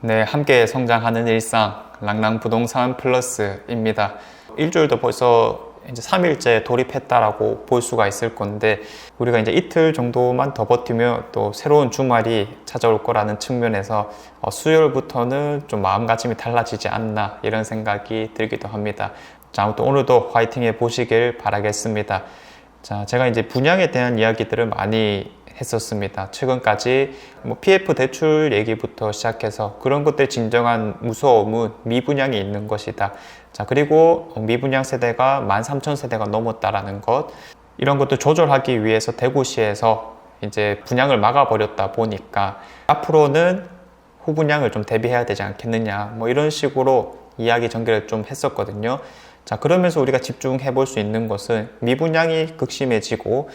네, 함께 성장하는 일상 랑랑부동산 플러스입니다. 일주일도 벌써 이제 3일째 돌입했다라고 볼 수가 있을 건데, 우리가 이제 이틀 정도만 더 버티면 또 새로운 주말이 찾아올 거라는 측면에서 수요일부터는 좀 마음가짐이 달라지지 않나 이런 생각이 들기도 합니다. 자, 아무튼 오늘도 화이팅 해 보시길 바라겠습니다. 자, 제가 이제 분양에 대한 이야기들을 많이 했었습니다. 최근까지 PF 대출 얘기부터 시작해서 그런 것들 진정한 무서움은 미분양이 있는 것이다. 자, 그리고 미분양 세대가 13,000세대가 넘었다라는 것, 이런 것도 조절하기 위해서 대구시에서 이제 분양을 막아버렸다 보니까 앞으로는 후분양을 좀 대비해야 되지 않겠느냐, 이런 식으로 이야기 전개를 좀 했었거든요. 자, 그러면서 우리가 집중해 볼 수 있는 것은 미분양이 극심해지고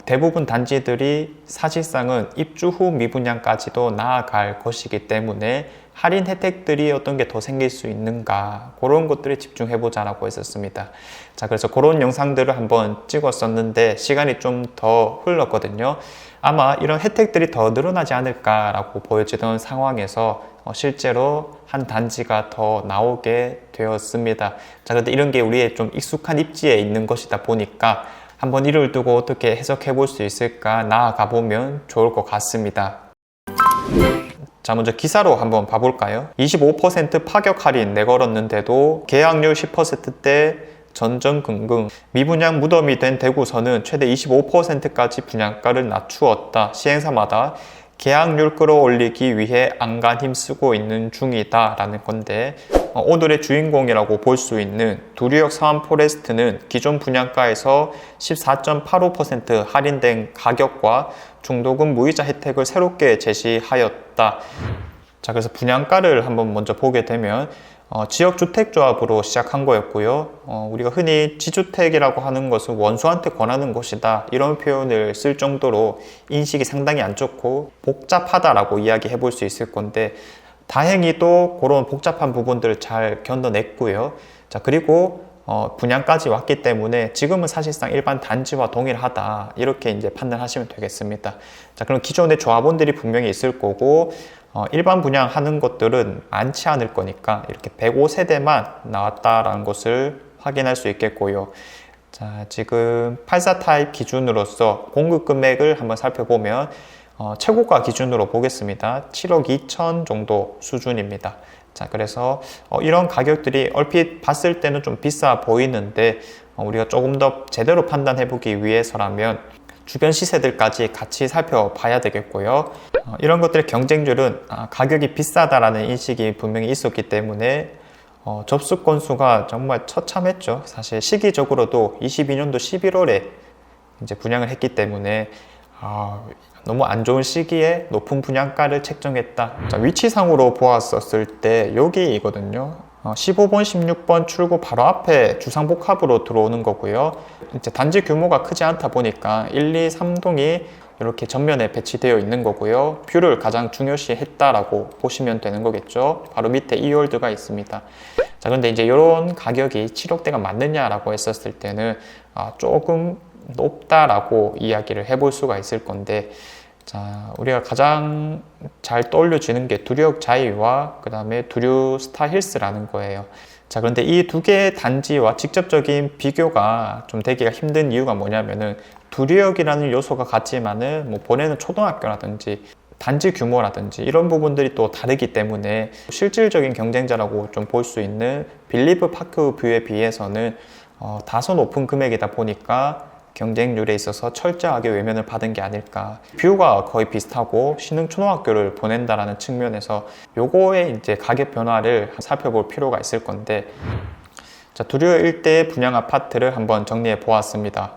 대부분 단지들이 사실상은 입주 후 미분양까지도 나아갈 것이기 때문에 할인 혜택들이 어떤 게 더 생길 수 있는가, 그런 것들에 집중해 보자라고 했었습니다. 자, 그래서 그런 영상들을 한번 찍었었는데 시간이 좀 더 흘렀거든요. 아마 이런 혜택들이 더 늘어나지 않을까라고 보여지던 상황에서 실제로 한 단지가 더 나오게 되었습니다. 자, 그런데 이런 게 우리의 좀 익숙한 입지에 있는 것이다 보니까 한번 이를 두고 어떻게 해석해 볼 수 있을까 나아가 보면 좋을 것 같습니다. 자, 먼저 기사로 한번 봐볼까요? 25% 파격 할인 내걸었는데도 계약률 10%대 전전긍긍. 미분양 무덤이 된 대구서는 최대 25%까지 분양가를 낮추었다. 시행사마다 계약률 끌어올리기 위해 안간 힘쓰고 있는 중이다 라는 건데, 오늘의 주인공이라고 볼 수 있는 두류역 사원 포레스트는 기존 분양가에서 14.85% 할인된 가격과 중도금 무이자 혜택을 새롭게 제시하였다. 자, 그래서 분양가를 한번 먼저 보게 되면 지역주택조합으로 시작한 거였고요. 우리가 흔히 지주택이라고 하는 것은 원수한테 권하는 것이다, 이런 표현을 쓸 정도로 인식이 상당히 안 좋고 복잡하다라고 이야기해 볼 수 있을 건데, 다행히도 그런 복잡한 부분들을 잘 견뎌냈고요. 자, 그리고 분양까지 왔기 때문에 지금은 사실상 일반 단지와 동일하다, 이렇게 이제 판단하시면 되겠습니다. 자, 그럼 기존의 조합원들이 분명히 있을 거고, 일반 분양하는 것들은 많지 않을 거니까 이렇게 105세대만 나왔다라는 것을 확인할 수 있겠고요. 자, 지금 84 타입 기준으로서 공급 금액을 한번 살펴보면 최고가 기준으로 보겠습니다. 7억 2천 정도 수준입니다. 자, 그래서 이런 가격들이 얼핏 봤을 때는 좀 비싸 보이는데, 우리가 조금 더 제대로 판단해 보기 위해서라면 주변 시세들까지 같이 살펴봐야 되겠고요. 이런 것들의 경쟁률은 가격이 비싸다라는 인식이 분명히 있었기 때문에 접수 건수가 정말 처참했죠. 사실 시기적으로도 22년도 11월에 이제 분양을 했기 때문에 너무 안 좋은 시기에 높은 분양가를 책정했다. 자, 위치상으로 보았었을 때 여기이거든요. 15번, 16번 출구 바로 앞에 주상복합으로 들어오는 거고요. 이제 단지 규모가 크지 않다 보니까 1, 2, 3동이 이렇게 전면에 배치되어 있는 거고요. 뷰를 가장 중요시 했다라고 보시면 되는 거겠죠. 바로 밑에 이월드가 있습니다. 자, 그런데 이제 이런 가격이 7억대가 맞느냐라고 했었을 때는 조금 높다라고 이야기를 해볼 수가 있을 건데, 자, 우리가 가장 잘 떠올려지는 게 두류역 자이와 그 다음에 두류 스타힐스라는 거예요. 자, 그런데 이 두 개의 단지와 직접적인 비교가 좀 되기가 힘든 이유가 뭐냐면은, 두류역이라는 요소가 같지만은 보내는 초등학교라든지 단지 규모라든지 이런 부분들이 또 다르기 때문에 실질적인 경쟁자라고 좀 볼 수 있는 빌리브 파크뷰에 비해서는 다소 높은 금액이다 보니까 경쟁률에 있어서 철저하게 외면을 받은 게 아닐까. 뷰가 거의 비슷하고 신흥초등학교를 보낸다라는 측면에서 요거의 이제 가격 변화를 살펴볼 필요가 있을 건데, 자, 두류역 일대의 분양 아파트를 한번 정리해 보았습니다.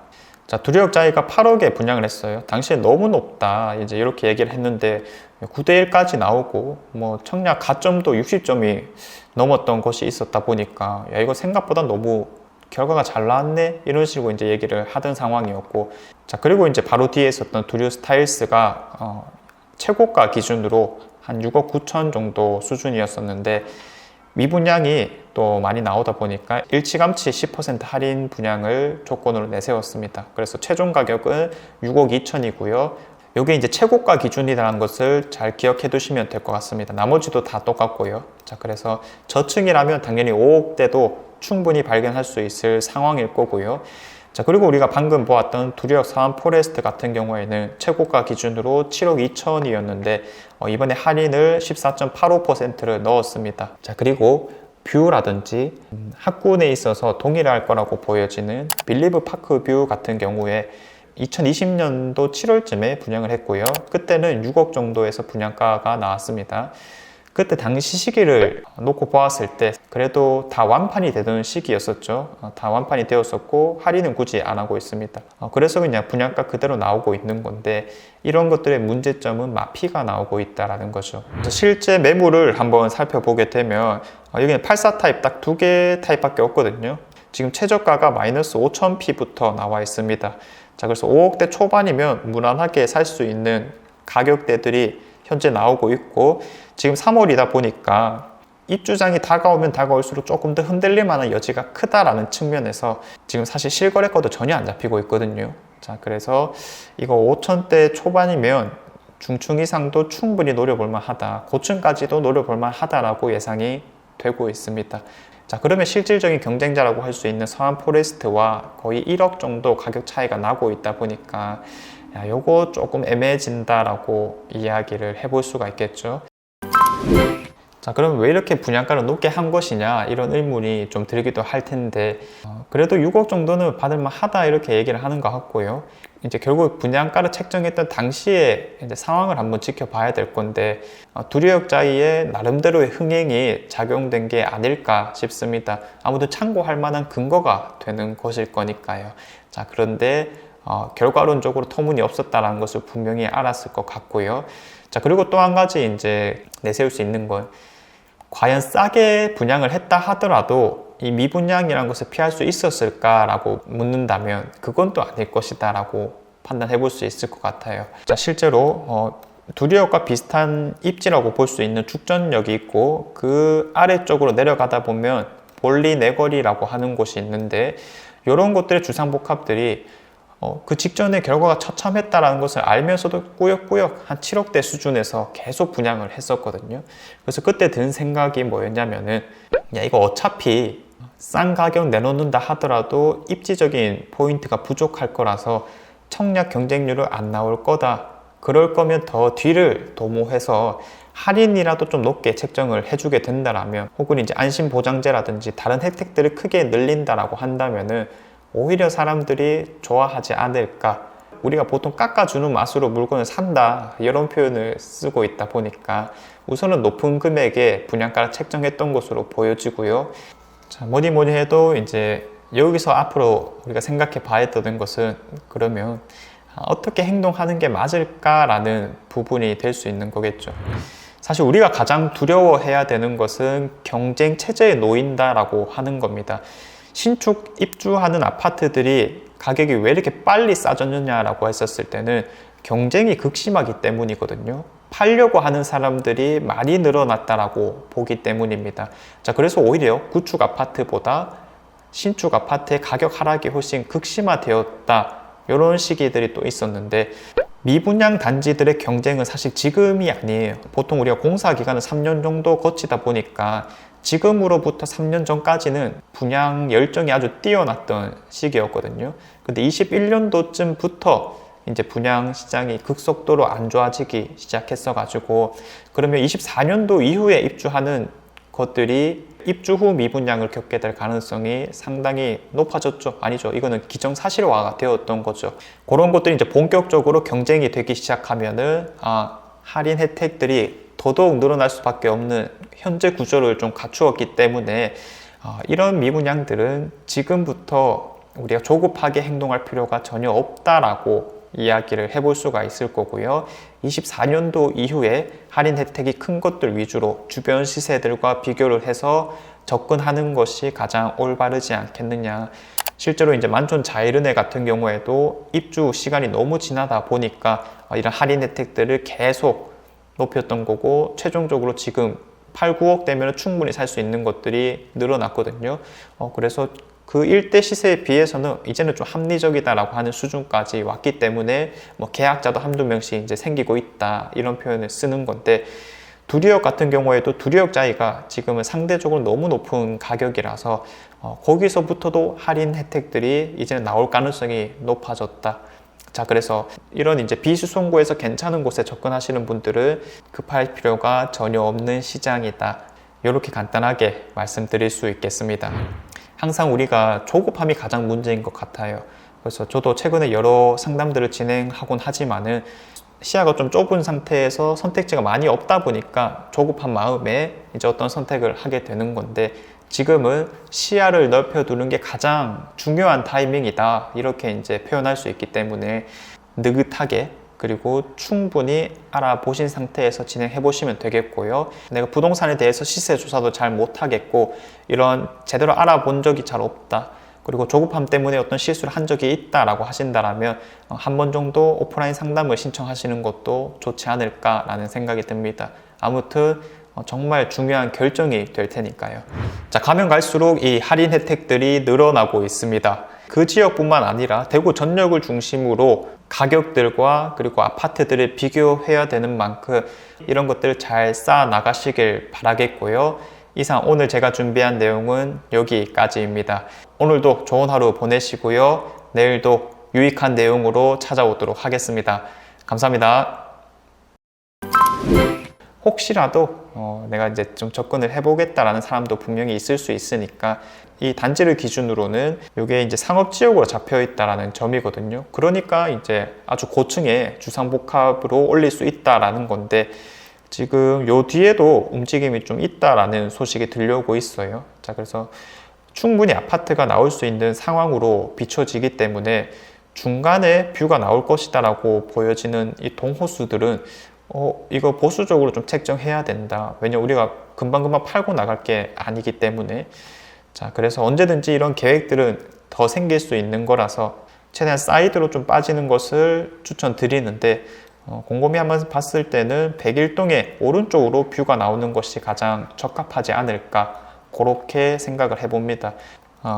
자, 두류역 자이가 8억에 분양을 했어요. 당시에 너무 높다, 이제 이렇게 얘기를 했는데 9대1까지 나오고 청약 가점도 60점이 넘었던 것이 있었다 보니까, 야, 이거 생각보다 너무 결과가 잘 나왔네, 이런 식으로 이제 얘기를 하던 상황이었고, 자, 그리고 이제 바로 뒤에 있었던 두류 스타일스가 최고가 기준으로 한 6억 9천 정도 수준이었었는데, 미분양이 또 많이 나오다 보니까 일찌감치 10% 할인 분양을 조건으로 내세웠습니다. 그래서 최종 가격은 6억 2천이고요. 이게 이제 최고가 기준이라는 것을 잘 기억해 두시면 될 것 같습니다. 나머지도 다 똑같고요. 자, 그래서 저층이라면 당연히 5억대도 충분히 발견할 수 있을 상황일 거고요. 자, 그리고 우리가 방금 보았던 두리역 사원 포레스트 같은 경우에는 최고가 기준으로 7억 2천이었는데 이번에 할인을 14.85%를 넣었습니다. 자, 그리고 뷰라든지 학군에 있어서 동일할 거라고 보여지는 빌리브 파크 뷰 같은 경우에 2020년도 7월쯤에 분양을 했고요. 그때는 6억 정도에서 분양가가 나왔습니다. 그때 당시 시기를 놓고 보았을 때 그래도 다 완판이 되던 시기였었죠. 다 완판이 되었었고 할인은 굳이 안 하고 있습니다. 그래서 그냥 분양가 그대로 나오고 있는 건데 이런 것들의 문제점은 마피가 나오고 있다는 거죠. 실제 매물을 한번 살펴보게 되면 여기는 84 타입 딱 2개 타입밖에 없거든요. 지금 최저가가 마이너스 5,000P부터 나와 있습니다. 자, 그래서 5억대 초반이면 무난하게 살 수 있는 가격대들이 현재 나오고 있고 지금 3월이다 보니까 입주장이 다가오면 다가올수록 조금 더 흔들릴 만한 여지가 크다라는 측면에서 지금 사실 실거래가도 전혀 안 잡히고 있거든요. 자, 그래서 이거 5천대 초반이면 중층 이상도 충분히 노려볼 만하다. 고층까지도 노려볼 만하다라고 예상이 되고 있습니다. 자, 그러면 실질적인 경쟁자라고 할 수 있는 서한 포레스트와 거의 1억 정도 가격 차이가 나고 있다 보니까 요거 조금 애매해진다라고 이야기를 해볼 수가 있겠죠. 자, 그럼 왜 이렇게 분양가를 높게 한 것이냐 이런 의문이 좀 들기도 할 텐데 그래도 6억 정도는 받을만 하다 이렇게 얘기를 하는 것 같고요. 이제 결국 분양가를 책정했던 당시에 이제 상황을 한번 지켜봐야 될 건데 두리역자이의 나름대로의 흥행이 작용된 게 아닐까 싶습니다. 아무튼 참고할 만한 근거가 되는 것일 거니까요. 자, 그런데 결과론적으로 터무니없었다는 것을 분명히 알았을 것 같고요. 자, 그리고 또 한 가지 이제 내세울 수 있는 건 과연 싸게 분양을 했다 하더라도 이 미분양이라는 것을 피할 수 있었을까라고 묻는다면 그건 또 아닐 것이다 라고 판단해 볼 수 있을 것 같아요. 자, 실제로 두리역과 비슷한 입지라고 볼 수 있는 죽전역이 있고 그 아래쪽으로 내려가다 보면 볼리 내거리라고 하는 곳이 있는데 이런 곳들의 주상복합들이 그 직전에 결과가 처참했다는 것을 알면서도 꾸역꾸역 한 7억대 수준에서 계속 분양을 했었거든요. 그래서 그때 든 생각이 뭐였냐면은 야, 이거 어차피 싼 가격 내놓는다 하더라도 입지적인 포인트가 부족할 거라서 청약 경쟁률은 안 나올 거다. 그럴 거면 더 뒤를 도모해서 할인이라도 좀 높게 책정을 해주게 된다라면 혹은 이제 안심보장제라든지 다른 혜택들을 크게 늘린다라고 한다면은 오히려 사람들이 좋아하지 않을까. 우리가 보통 깎아주는 맛으로 물건을 산다 이런 표현을 쓰고 있다 보니까 우선은 높은 금액에 분양가를 책정했던 것으로 보여지고요. 자, 뭐니 해도 이제 여기서 앞으로 우리가 생각해 봐야 되는 것은 그러면 어떻게 행동하는 게 맞을까라는 부분이 될 수 있는 거겠죠. 사실 우리가 가장 두려워해야 되는 것은 경쟁 체제에 놓인다라고 하는 겁니다. 신축 입주하는 아파트들이 가격이 왜 이렇게 빨리 싸졌느냐라고 했었을 때는 경쟁이 극심하기 때문이거든요. 팔려고 하는 사람들이 많이 늘어났다라고 보기 때문입니다. 자, 그래서 오히려 구축 아파트보다 신축 아파트의 가격 하락이 훨씬 극심화되었다. 이런 시기들이 또 있었는데 미분양 단지들의 경쟁은 사실 지금이 아니에요. 보통 우리가 공사 기간을 3년 정도 거치다 보니까 지금으로부터 3년 전까지는 분양 열정이 아주 뛰어났던 시기였거든요. 근데 21년도쯤부터 이제 분양 시장이 급속도로 안 좋아지기 시작했어 가지고 그러면 24년도 이후에 입주하는 것들이 입주 후 미분양을 겪게 될 가능성이 상당히 높아졌죠. 아니죠. 이거는 기정사실화가 되었던 거죠. 그런 것들이 이제 본격적으로 경쟁이 되기 시작하면은 할인 혜택들이 더더욱 늘어날 수밖에 없는 현재 구조를 좀 갖추었기 때문에 이런 미분양들은 지금부터 우리가 조급하게 행동할 필요가 전혀 없다라고 이야기를 해볼 수가 있을 거고요. 24년도 이후에 할인 혜택이 큰 것들 위주로 주변 시세들과 비교를 해서 접근하는 것이 가장 올바르지 않겠느냐. 실제로 이제 만촌 자이르네 같은 경우에도 입주 시간이 너무 지나다 보니까 이런 할인 혜택들을 계속 높였던 거고 최종적으로 지금 8, 9억 되면 충분히 살 수 있는 것들이 늘어났거든요. 그래서 그 일대 시세에 비해서는 이제는 좀 합리적이다라고 하는 수준까지 왔기 때문에 뭐 계약자도 한두 명씩 이제 생기고 있다 이런 표현을 쓰는 건데, 두리역 같은 경우에도 두리역 자이가 지금은 상대적으로 너무 높은 가격이라서 거기서부터도 할인 혜택들이 이제는 나올 가능성이 높아졌다. 자, 그래서 이런 이제 비수송고에서 괜찮은 곳에 접근하시는 분들은 급할 필요가 전혀 없는 시장이다. 이렇게 간단하게 말씀드릴 수 있겠습니다. 항상 우리가 조급함이 가장 문제인 것 같아요. 그래서 저도 최근에 여러 상담들을 진행하곤 하지만은 시야가 좀 좁은 상태에서 선택지가 많이 없다 보니까 조급한 마음에 이제 어떤 선택을 하게 되는 건데, 지금은 시야를 넓혀두는 게 가장 중요한 타이밍이다 이렇게 이제 표현할 수 있기 때문에 느긋하게 그리고 충분히 알아보신 상태에서 진행해 보시면 되겠고요. 내가 부동산에 대해서 시세 조사도 잘 못하겠고 이런 제대로 알아본 적이 잘 없다, 그리고 조급함 때문에 어떤 실수를 한 적이 있다라고 하신다라면 한 번 정도 오프라인 상담을 신청하시는 것도 좋지 않을까라는 생각이 듭니다. 아무튼 정말 중요한 결정이 될 테니까요. 자, 가면 갈수록 이 할인 혜택들이 늘어나고 있습니다. 그 지역뿐만 아니라 대구 전역을 중심으로 가격들과 그리고 아파트들을 비교해야 되는 만큼 이런 것들을 잘 쌓아 나가시길 바라겠고요. 이상 오늘 제가 준비한 내용은 여기까지입니다. 오늘도 좋은 하루 보내시고요. 내일도 유익한 내용으로 찾아오도록 하겠습니다. 감사합니다. 혹시라도 내가 이제 좀 접근을 해보겠다라는 사람도 분명히 있을 수 있으니까, 이 단지를 기준으로는 이게 이제 상업지역으로 잡혀 있다라는 점이거든요. 그러니까 이제 아주 고층에 주상복합으로 올릴 수 있다라는 건데, 지금 요 뒤에도 움직임이 좀 있다라는 소식이 들려오고 있어요. 자, 그래서 충분히 아파트가 나올 수 있는 상황으로 비춰지기 때문에 중간에 뷰가 나올 것이다라고 보여지는 이 동호수들은 이거 보수적으로 좀 책정해야 된다. 왜냐면 우리가 금방금방 팔고 나갈 게 아니기 때문에. 자, 그래서 언제든지 이런 계획들은 더 생길 수 있는 거라서 최대한 사이드로 좀 빠지는 것을 추천드리는데, 곰곰이 한번 봤을 때는 101동의 오른쪽으로 뷰가 나오는 것이 가장 적합하지 않을까, 그렇게 생각을 해봅니다.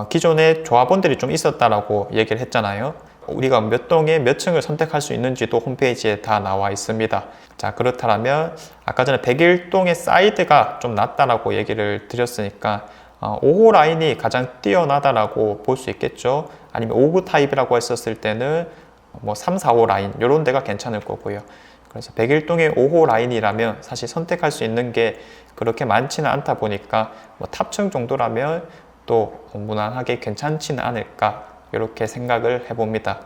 기존에 조합원들이 좀 있었다라고 얘기를 했잖아요. 우리가 몇 동에 몇 층을 선택할 수 있는지도 홈페이지에 다 나와 있습니다. 자, 그렇다면 아까 전에 101동의 사이드가 좀 낫다라고 얘기를 드렸으니까 5호 라인이 가장 뛰어나다라고 볼 수 있겠죠. 아니면 5구 타입이라고 했었을 때는 뭐 3, 4호 라인 이런 데가 괜찮을 거고요. 그래서 101동의 5호 라인이라면 사실 선택할 수 있는 게 그렇게 많지는 않다 보니까 뭐 탑층 정도라면 또 무난하게 괜찮지는 않을까, 이렇게 생각을 해봅니다.